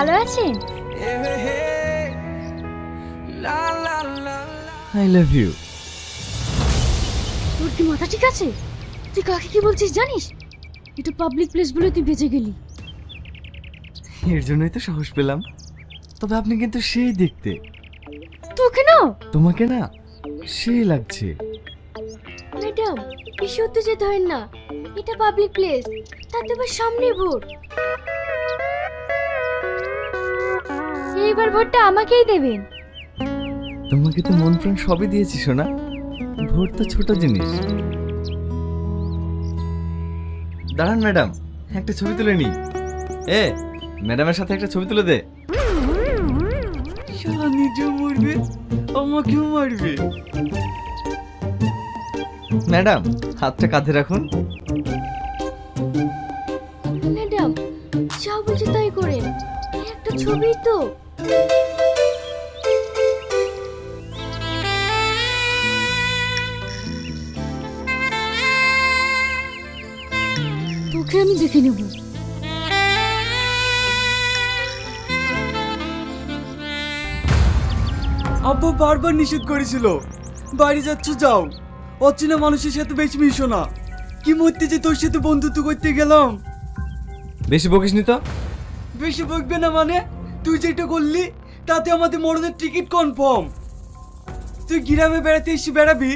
ভালো আছেন? I love you. তোর কি মাথা ঠিক আছে? তুই কাকে কি বলছিস জানিস? এটা পাবলিক প্লেস বলে তুই বেঁচে গেলি। এর জন্যই তো সাহস পেলাম। তবে আপনি কিন্তু সেই দেখতে। তোকে না? তোমাকে না সেই লাগছে। ম্যাডাম, বেশি উত্তেজিত হন না। এটা পাবলিক প্লেস, তাতে আবার সামনে ভোট। এইবার ভোটটা আমাকেই দেবেন। তোমাকে তো মন প্রাণ সবই দিয়েছি সোনা। ভোট তো ছোট জিনিস। দাঁড়ান ম্যাডাম, একটা ছবি তুলে নি। ম্যাডামের সাথে একটা ছবি তুলে দে। শালা নিজেও মরবে, আমাকেও মারবে। ম্যাডাম, হাতটা কাঁধে রাখুন। ম্যাডাম, যা বলছি তাই করেন। একটা ছবি তো। তোকে আমি দেখে নেব। আব্বু বারবার নিষেধ করেছিল, বাড়ি যাচ্ছ যাও, অচেনা মানুষের সাথে বেশি মিশো না। কি মরতে যে তোর সাথে বন্ধুত্ব করতে গেলাম। বেশি বকিস নি তো। বেশি বকবে না মানে? তুই যেটা করলি তাতে আমাদের মরণের টিকিট কনফার্ম। তুই গ্রামে বেড়াতে এসে বেড়াবি,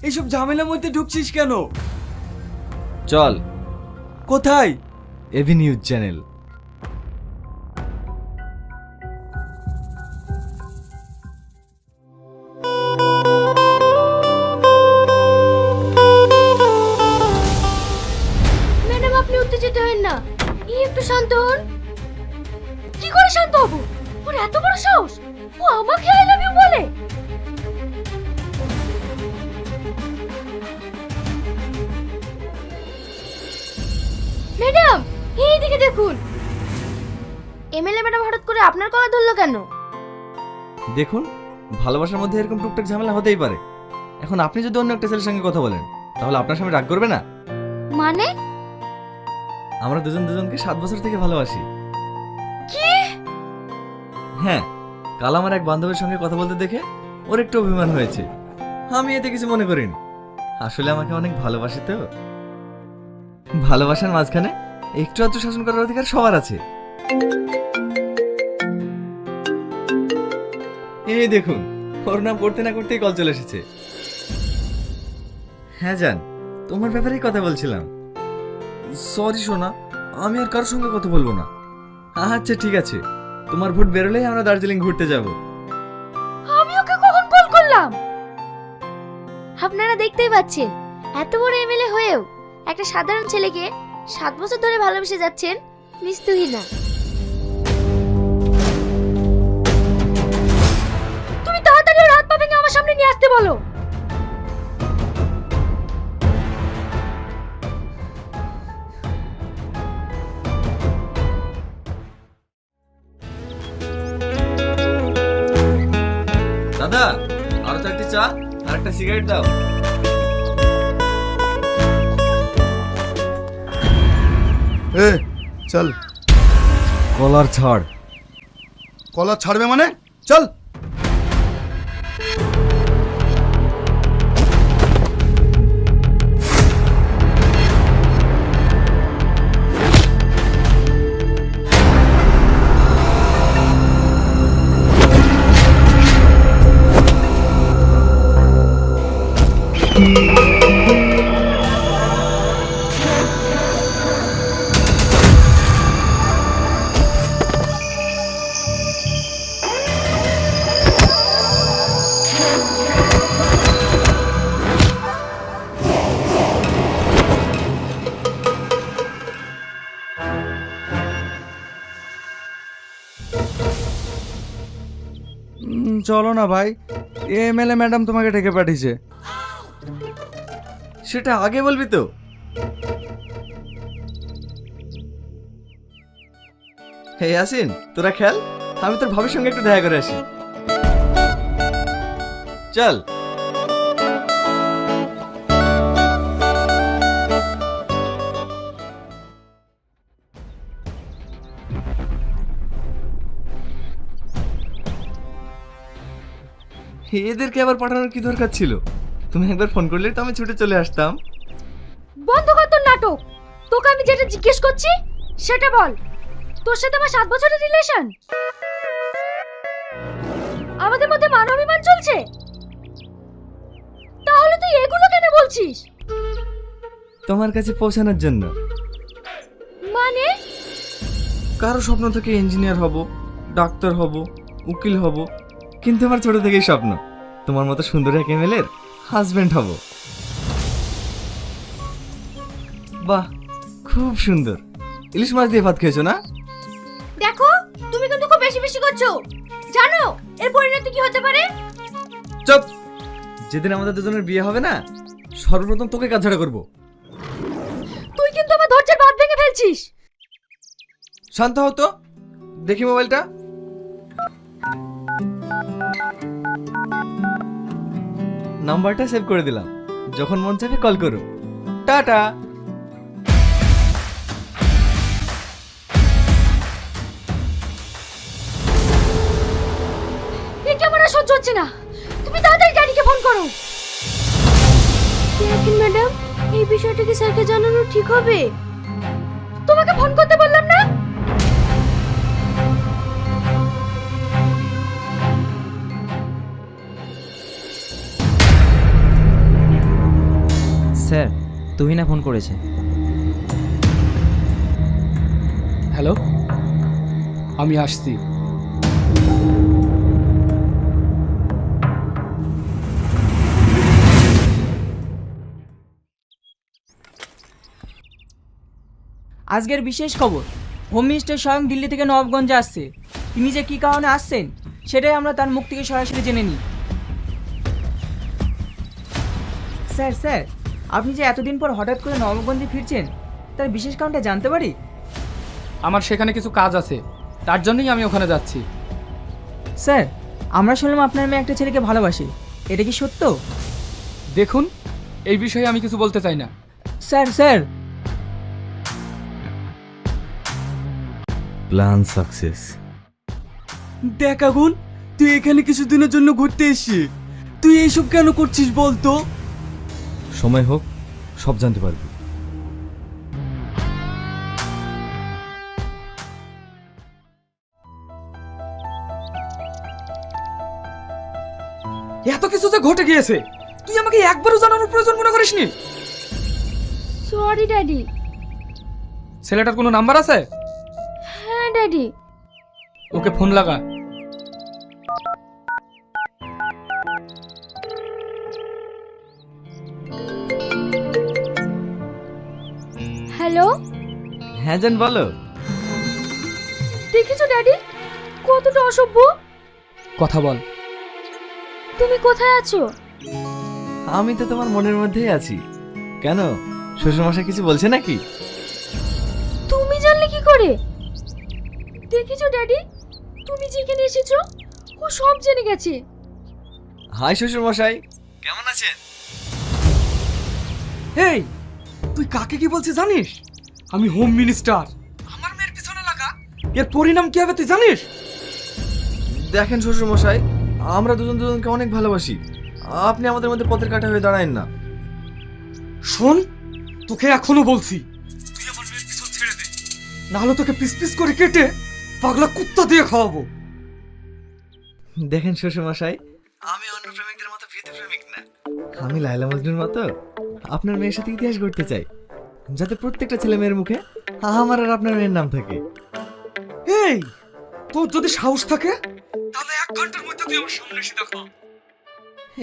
এইসব ঝামেলার মধ্যে ঢুকছিস কেন? চল কোথায়? AV news channel. ম্যাডাম, আপনি উত্তেজিত হন না। একটু শান্ত হন। কি করে শান্ত হব? ওর এত বড় সাহস! ও আমাকে আই লাভ ইউ বলে। ম্যাডাম, এইদিকে দেখুন। এমএলএ ম্যাডাম হঠাৎ করে আপনার গলা ধরলো কেন? দেখুন, ভালোবাসার মধ্যে এরকম টুকটাক ঝামেলা হতেই পারে। এখন আপনি যদি অন্য একটা ছেলের সঙ্গে কথা বলেন, তাহলে আপনার সামনে রাগ করবে না? মানে? আমরা দুজন দুজনকে 7 বছর থেকে ভালোবাসি। কি? হ্যাঁ, কাল আমার এক বান্ধবীর সঙ্গে কথা বলতে দেখে ওর একটু অভিমান হয়েছে। আমি এতে কিছু মনে করিনি। আসলে আমাকে অনেক ভালোবাসে তো। ভালোবাসার মাঝখানে একটু আধটু শাসন করার অধিকার সবার আছে। এই দেখুন, ওর নাম করতে না করতেই কল চলে এসেছে। হ্যাঁ জান, তোমার ব্যাপারেই কথা বলছিলাম। সরি সোনা, আমি আর কারোর সঙ্গে কথা বলবো না। আচ্ছা ঠিক আছে, তোমার ভোট বেরোলেই আমরা দার্জিলিং ঘুরতে যাব। আমি ওকে কখন কল করলাম? আপনারা দেখতেই পাচ্ছেন, এত বড় এমএলএ হয়েও একটা সাধারণ ছেলেকে 7 বছর ধরে ভালোবেসে যাচ্ছেন। নিস্তুহী না। তুমি তাড়াতাড়ি ওর হাত পা ভেঙে আমার সামনে নিয়ে আসতে বলো। দাদা, আরো 4টি চা আর একটা সিগারেট দাও। চল। কলার ছাড়। কলার ছাড়বে মানে? চল। চলো না ভাই, এমএলএ ম্যাডাম তোমাকে ডেকে পাঠিয়েছে। সেটা আগে বলবি তো। হে ইয়াসিন, তোরা খেল, আমি তোর ভাবির সঙ্গে একটু দেখা করে আসি। চল। এদেরকে আবার পাঠানোর কি দরকার ছিল? তুমি একবার ফোন করলে তো আমি ছুটে চলে আসতাম। বন্ধ কর তোর নাটক। তোকে আমি যেটা জিজ্ঞেস করছি সেটা বল। তোর সাথে আমার 7 বছরের রিলেশন, আমাদের মধ্যে মান অভিমান চলছে, তাহলে তুই এগুলো কেন বলছিস? তোমার কাছে পৌঁছানোর জন্য। মানে? কারো স্বপ্ন থেকে ইঞ্জিনিয়ার হব, ডাক্তার হব, উকিল হব, কিন্তু আমার ছোট থেকেই স্বপ্ন তোমার মতো সুন্দর এক এমএলএর হাজবেন্ড হব। বাহ, খুব সুন্দর। ইলিশ মাছ দিয়ে ভাত খেয়েছো না? দেখো তুমি কিন্তু খুব বেশি বেশি করছো। জানো এর পরিণতি কি হতে পারে? চুপ। যেদিন আমাদের দুজনের বিয়ে হবে না, সর্বপ্রথম তোকে কাজ ছাড়া করবো। তুই কিন্তু আমার ধৈর্যের বাঁধ ভেঙে ফেলছিস। শান্ত হতো, দেখি মোবাইলটা। নাম্বারটা সেভ করে দিলাম, যখন মন চাইবে কল করো। টাটা। একে আমার আর সহ্য হচ্ছে না। তুমি তাড়াতাড়ি ড্যাডিকে ফোন করো। দেখুন ম্যাডাম, এই বিষয়টা কি স্যারকে জানানো ঠিক হবে? তোমাকে ফোন করতে বললাম না? স্যার, তুহিনা ফোন করেছে। হ্যালো, আমি আসছি। আজকের বিশেষ খবর, হোম মিনিস্টার স্বয়ং দিল্লি থেকে নবাবগঞ্জে আসছে। তিনি যে কী কারণে আসছেন সেটাই আমরা তার মুখ থেকে সরাসরি জেনে নিই। স্যার স্যার, আপনি যে এতদিন পর হঠাৎ করে নবাবগঞ্জে ফিরছেন, তার বিশেষ কারণটা জানতে পারি? আমার সেখানে কিছু কাজ আছে, তার জন্যই আমি ওখানে যাচ্ছি। স্যার, আমরা শুনলাম আপনার মেয়ে একটা ছেলেকে ভালোবাসে, এটা কি সত্য? দেখুন, এই বিষয়ে আমি কিছু বলতে চাই না। Sir sir plan success. দেখ আগুন, তুই এখানে কিছুদিনের জন্য ঘুরতে এসেছি, তুই এইসব কেন করছিস বলতো? সময় হোক, সব জানতে পারবি। এত কিছু যে ঘটে গিয়েছে, তুই আমাকে একবারও জানানোর প্রয়োজন মনে করিসনি? Sorry daddy. ছেলেটার কোনো নাম্বার আছে? হ্যাঁ ড্যাডি। ওকে ফোন লাগা। হ্যালো। হ্যাঁ জান, বলো। দেখেছো ড্যাডি কতটা অসভ্য? কথা বল। তুমি কোথায় আছো? আমি তো তোমার মনের মধ্যেই আছি। কেন, শ্বশুরমশাই কিছু বলছে নাকি? তুমি জানলে কি করে? দেখেছো ড্যাডি, তুমি যেখানে এসেছো ও সব জেনে গেছে। হাই শ্বশুরমশাই, কেমন আছেন? এই, তুই কাকে কি বলছিস জানিস? আমি হোম মিনিস্টার। আমার মেয়ের পিছনে লাগা, এর পরিণাম কি হবে তুই জানিস? দেখেন শ্বশুরমশাই, আমরা দুজন দুজনকে অনেক ভালোবাসি। আপনি আমাদের মধ্যে পথের কাঁটা হয়ে দাঁড়ায়েন না। শোন, তোকে এখনো বলছি, তুই আমার মেয়ের পিছন ছেড়ে দে, নাহলে তোকে পিস পিস করে কেটে পাগলা কুত্তা দিয়ে খাওয়াবো। দেখেন শ্বশুরমশাই, আমি অন্য প্রেমিকদের মতো ভীতু প্রেমিক না। আমি লায়লা মজনুর মতো আপনার মেয়ের সাথে ইতিহাস গড়তে চাই, যাতে প্রত্যেকটা ছেলে মেয়ের মুখে আমার আর আপনার মেয়ের নাম থাকে। এই, তোর যদি সাহস থাকে তাহলে 1 ঘন্টার মধ্যে তুই আমার সামনে এসে দেখা।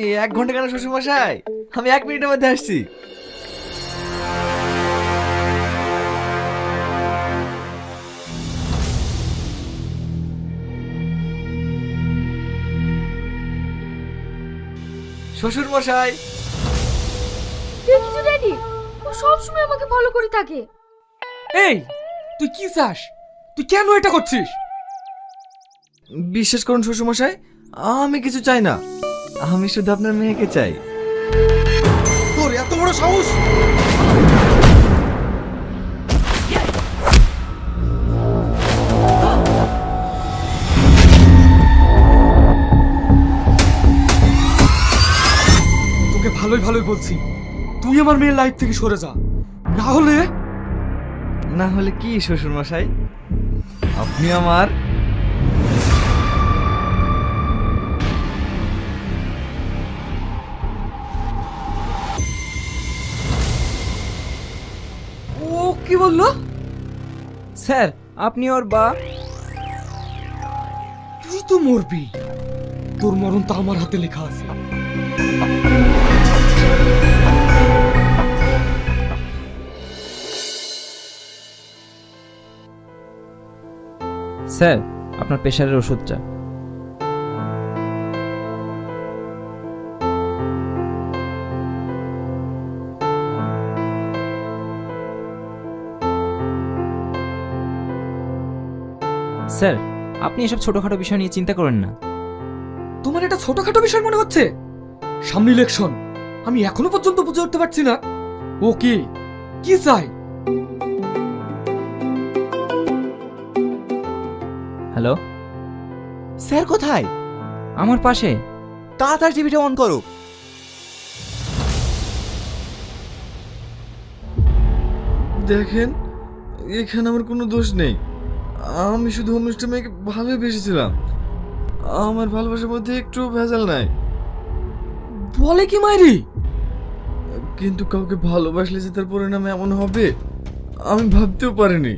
এই 1 ঘন্টা কেন শ্বশুরমশাই, আমি 1 মিনিটের মধ্যে আসছি। শ্বশুরমশাই, দেখেছো ড্যাডি, ও সব সময় আমাকে ফলো করে থাকে। এই, তুই কি চাস? তুই কেন এটা করছিস? বিশ্বাস করুন শ্বশুরমশাই, আমি কিছু চাই না, আমি শুধু আপনার মেয়েকে চাই। তোর এত বড় সাহস! ভালোই ভালোই বলছি, তুই আমার মেয়ের লাইফ থেকে সরে যা, না হলে না হলে কি শ্বশুর মশাই, আপনি আমার ও কি বললো? স্যার আপনি ওর বা তুই তো মরবি, তোর মরণ তো আমার হাতে লেখা আছে। স্যার আপনার প্রেশারের ওষুধটা। স্যার আপনি এসব ছোটখাটো বিষয় নিয়ে চিন্তা করেন না। তোমার এটা ছোটখাটো বিষয় মনে হচ্ছে? সামনে ইলেকশন, আমি এখনো পর্যন্ত বুঝে উঠতে পারছি না ও কি কি চাই। হ্যালো, স্যার কোথায়? আমার পাশে। তাড়াতাড়ি টিভিটা অন করো। দেখেন, এখানে আমার কোনো দোষ নেই। আমি শুধু অনুষ্ঠান মেয়েকে ভালোই বেসেছিলাম। আমার ভালোবাসার মধ্যে একটু ভেজাল নাই। বলে কি মাইরি? কিন্তু কাউকে ভালোবাসলে যে তার পরিণাম এমন হবে আমি ভাবতেও পারিনি।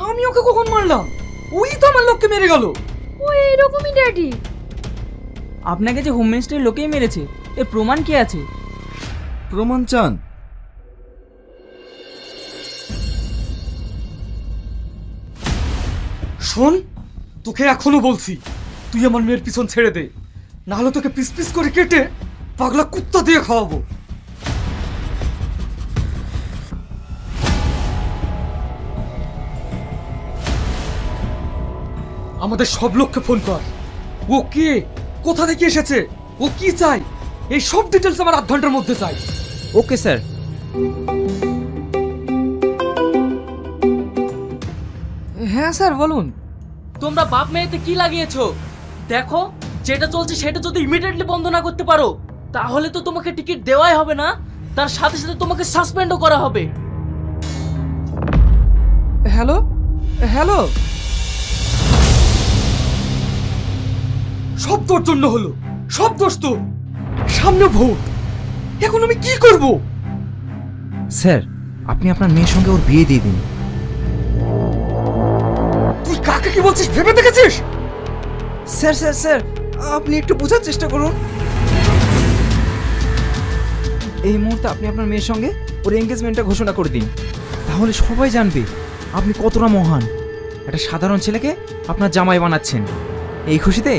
আমি ওকে কখন মারলাম? ওই তো আমার লোককে মেরে গেল। ও এরকমই ড্যাডি। আপনাকে যে হোম মিনিস্টারের লোকেই মেরেছে, এর প্রমাণ কি আছে? প্রমাণ চান? শোন, তোকে এখনো বলছি, তুই আমার মেয়ের পিছন ছেড়ে দে, না হলে তোকে পিস পিস করে কেটে পাগলা কুত্তা দিয়ে খাওয়াবো। আমাদের সব লোককে ফোন কর। ও কে, কোথা থেকে এসেছে, ও কি চাই, এই সব ডিটেলস আমার 8 ঘন্টার মধ্যে চাই। Okay sir. হ্যাঁ স্যার বলুন। তোমরা বাপ মেয়েতে কি লাগিয়েছো? দেখো, যেটা চলছে সেটা যদি ইমিডিয়েটলি বন্ধ না করতে পারো তাহলে তো তোমাকে টিকিট দেওয়াই হবে না, তার সাথে সাথে তোমাকে সাসপেন্ডও করা হবে। হ্যালো হ্যালো, সব তোর জন্য হলো, সব দোষ তোর। সামনে ভোট, এখন আমি কি করব? স্যার আপনি আপনার মেয়ের সঙ্গে ওর বিয়ে দিয়ে দিন। তুই কাকে কি বলছিস ভেবে দেখেছিস? স্যার স্যার স্যার আপনি একটু বোঝার চেষ্টা করুন। এই মুহূর্তে আপনি আপনার মেয়ের সঙ্গে ওর এঙ্গেজমেন্টটা ঘোষণা করে দিন, তাহলে সবাই জানবে আপনি কতটা মহান। একটা সাধারণ ছেলেকে আপনার জামাই বানাচ্ছেন। এই খুশিতে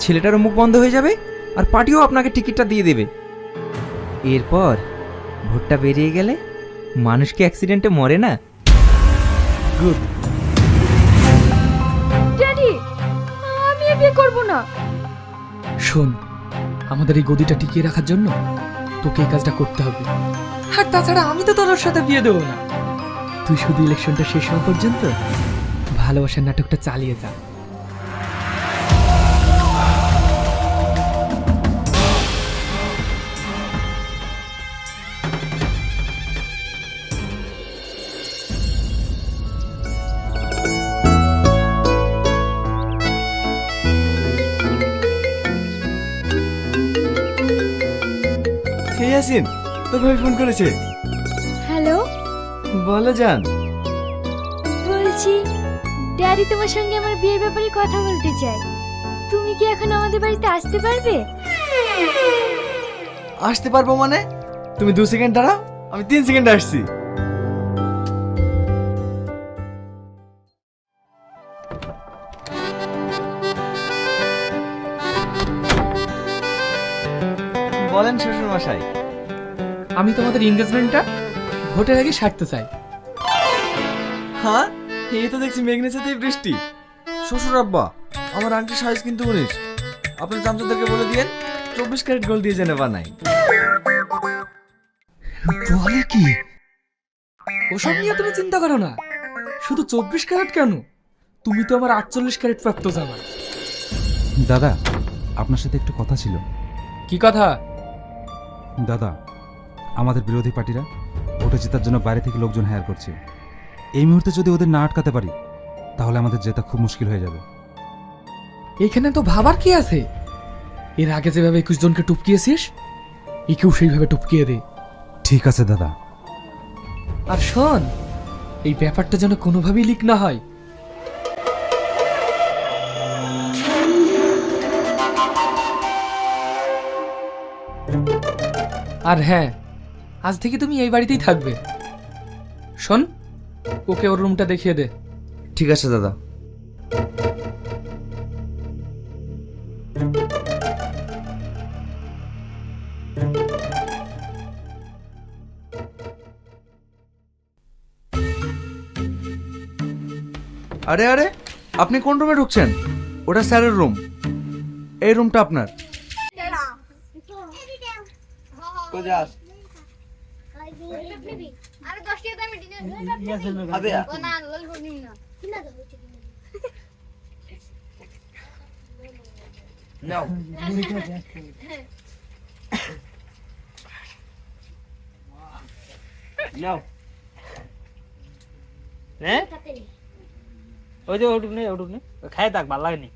ছেলেটারও মুখ বন্ধ হয়ে যাবে আর পার্টিও আপনাকে টিকিটটা দিয়ে দেবে। এরপর ভোটটা বেরিয়ে গেলে মানুষ কি অ্যাক্সিডেন্টে মরে না? গুড। ড্যাডি, আমি এ বিয়ে করব না। শোন, আমাদের এই গদিটা টিকিয়ে রাখার জন্য তোকে এই কাজটা করতে হবে। আর তাছাড়া আমি তো তোর সাথে বিয়ে দেবো না। তুই শুধু ইলেকশনটা শেষ হওয়া পর্যন্ত ভালোবাসার নাটকটা চালিয়ে যা। হে ইয়াসিন, তোর ভাই ফোন করেছে। হ্যালো, বলো জান। বলছি ড্যাডি তোমার সঙ্গে আমার বিয়ের ব্যাপারে কথা বলতে চাই। তুমি কি এখন আমাদের বাড়িতে আসতে পারবে? আসতে পারবো মানে? তুমি 2 সেকেন্ড দাঁড়াও, আমি 3 সেকেন্ডে আসছি। বলেন শ্বশুর মশাই। আমি তোমাদের এনগেজমেন্টটা ভোটের আগে সারতে চাই। হ্যাঁ, এই তো দেখছি মেঘনের সাথে বৃষ্টি। শ্বশুর আব্বা, আমার আংটি সাইজ কিন্তু 19। আপনার চামচাদেরকে বলে দিয়েন 24 ক্যারেট গোল্ড দিয়ে জেনে বানাই। বলে কি? ওসব নিয়ে তুমি চিন্তা করো না। শুধু 24 ক্যারেট কেন, তুমি তো আমার 48 ক্যারেট প্রাপ্ত জামাই। দাদা, আপনার সাথে একটু কথা ছিল। কি কথা? দাদা, আমাদের বিরোধী পার্টিরা ভোটে জেতার জন্য বাইরে থেকে লোকজন হায়ার করছে। এই মুহূর্তে যদি ওদের না আটকাতে পারি তাহলে আমাদের জেতা খুব মুশকিল হয়ে যাবে। এখানে তো ভাবার কি আছে? এর আগে যেভাবে 21 জনকে টপকিয়েছিস, একেও সেইভাবে টপকিয়ে দে। ঠিক আছে দাদা। আর শোন, এই ব্যাপারটা যেন কোনোভাবেই লিক না হয়। আর হ্যাঁ, আজ থেকে তুমি এই বাড়িতেই থাকবে। শোন, ওকে ওর রুমটা দেখিয়ে দে। ঠিক আছে দাদা। আরে আরে, আপনি কোন রুমে ঢুকছেন? ওটা স্যারের রুম, এই রুমটা আপনার। ওই যে ওটুক নেই খাই থাক, ভালো লাগেনি।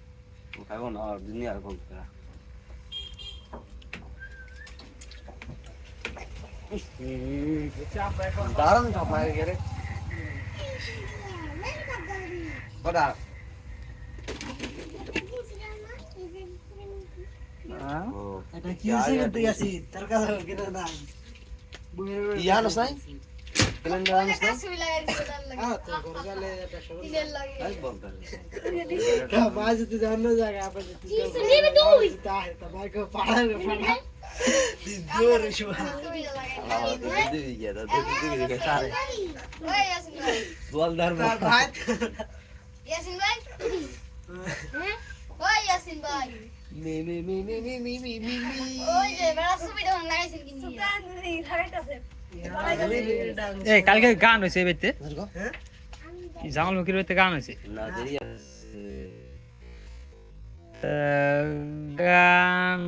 কালকে গান হয়েছে এই বাড়িতে, জামাল মুখির বাড়িতে গান হয়েছে। গান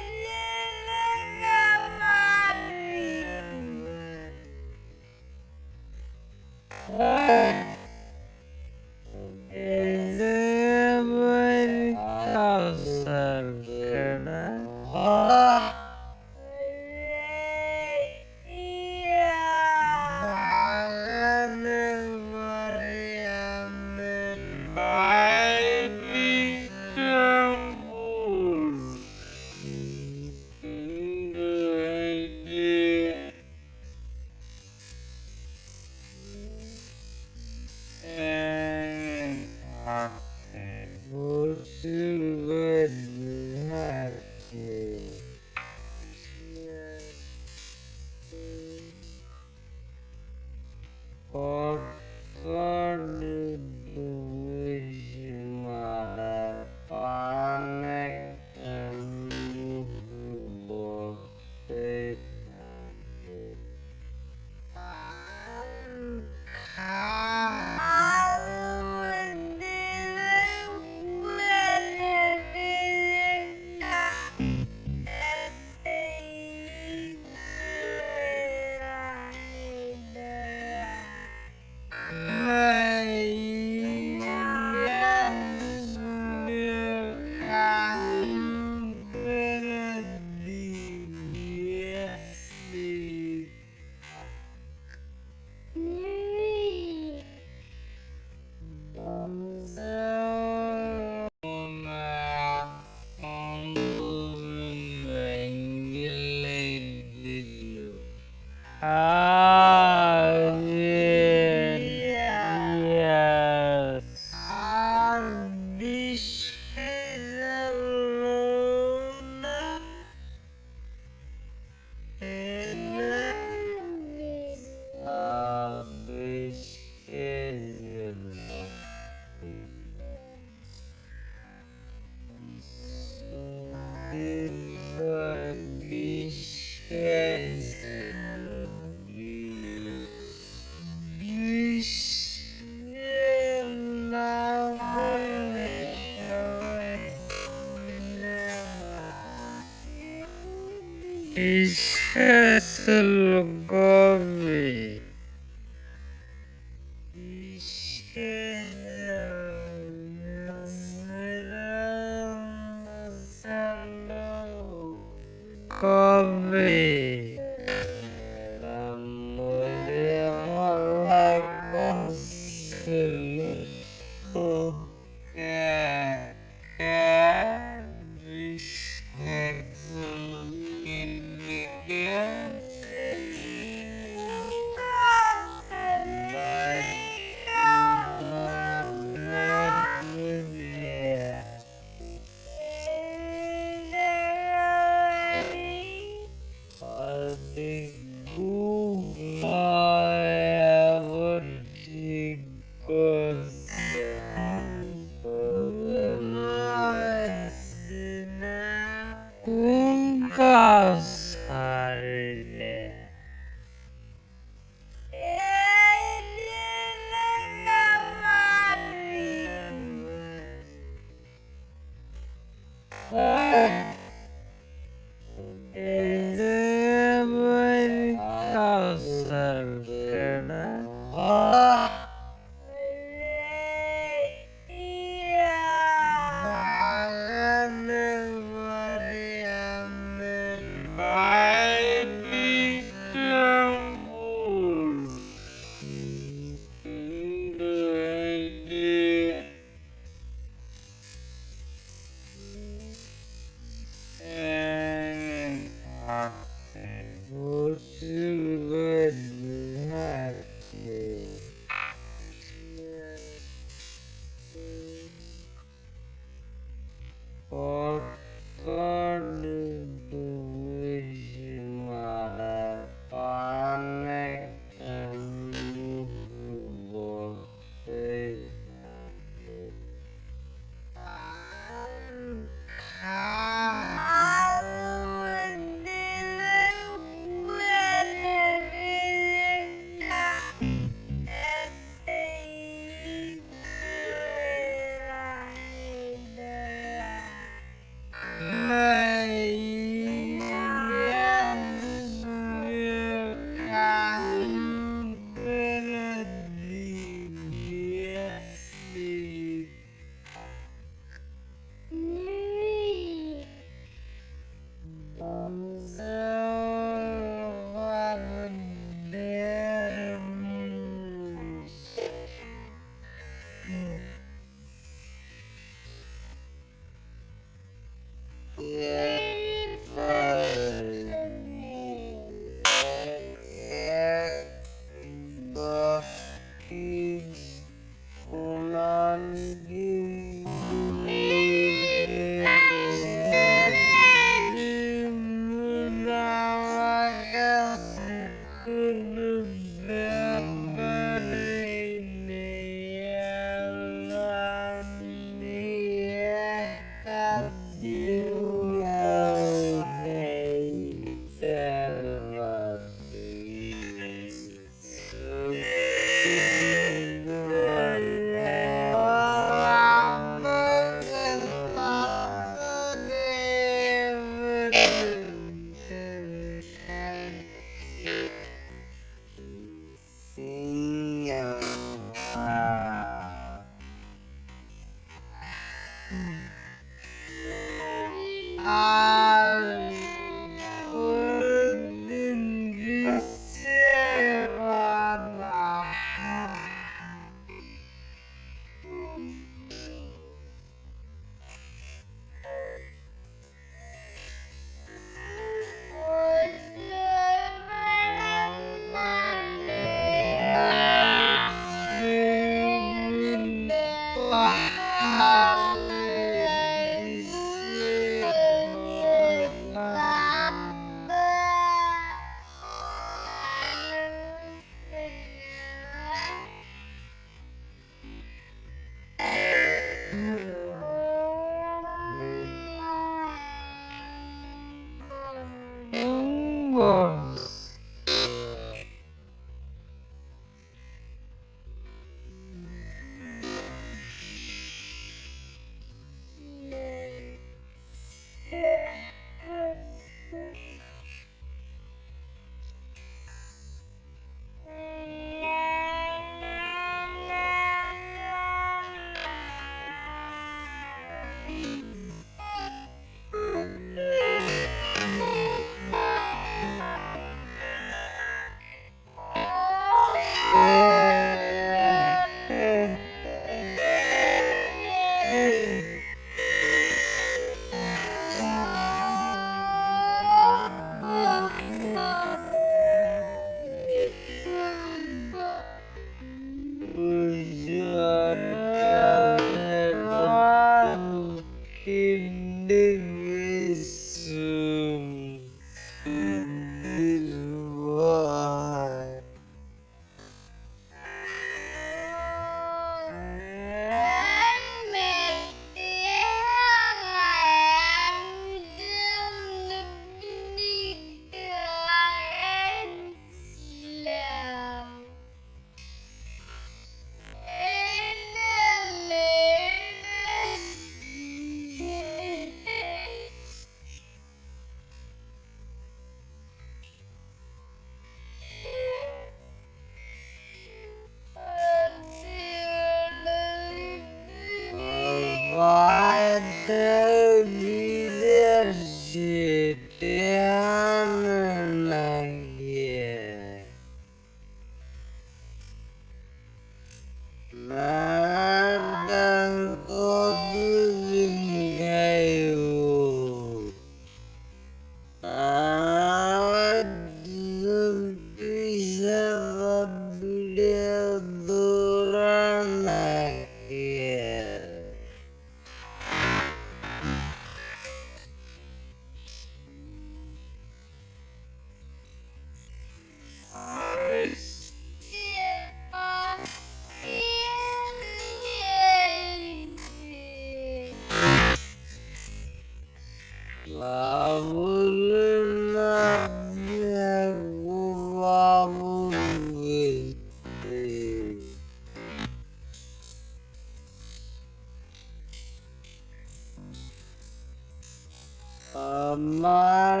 আমার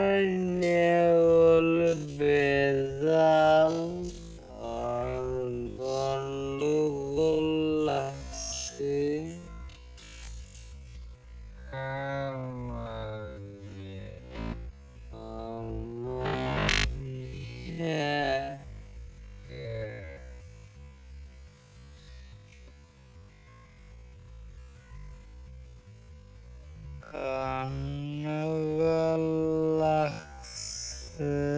নেউল বেজাল গন্ডগোল লাগছে লাগছে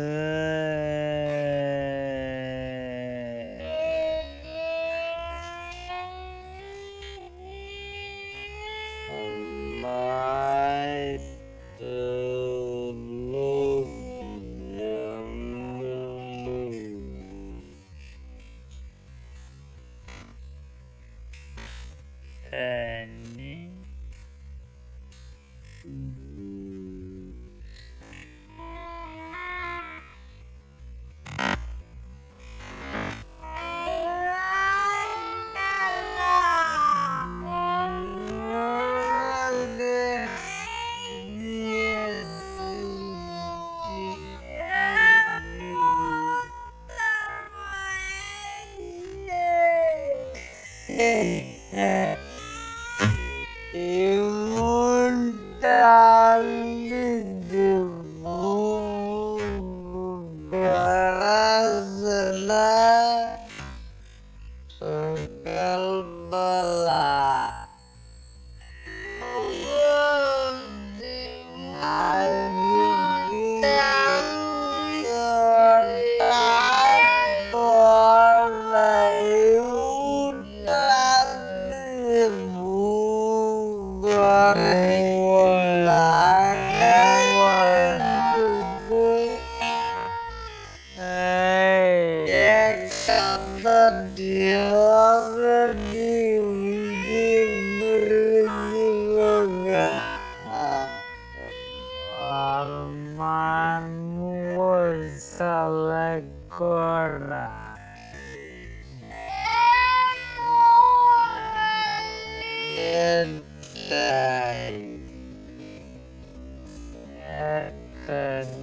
Ah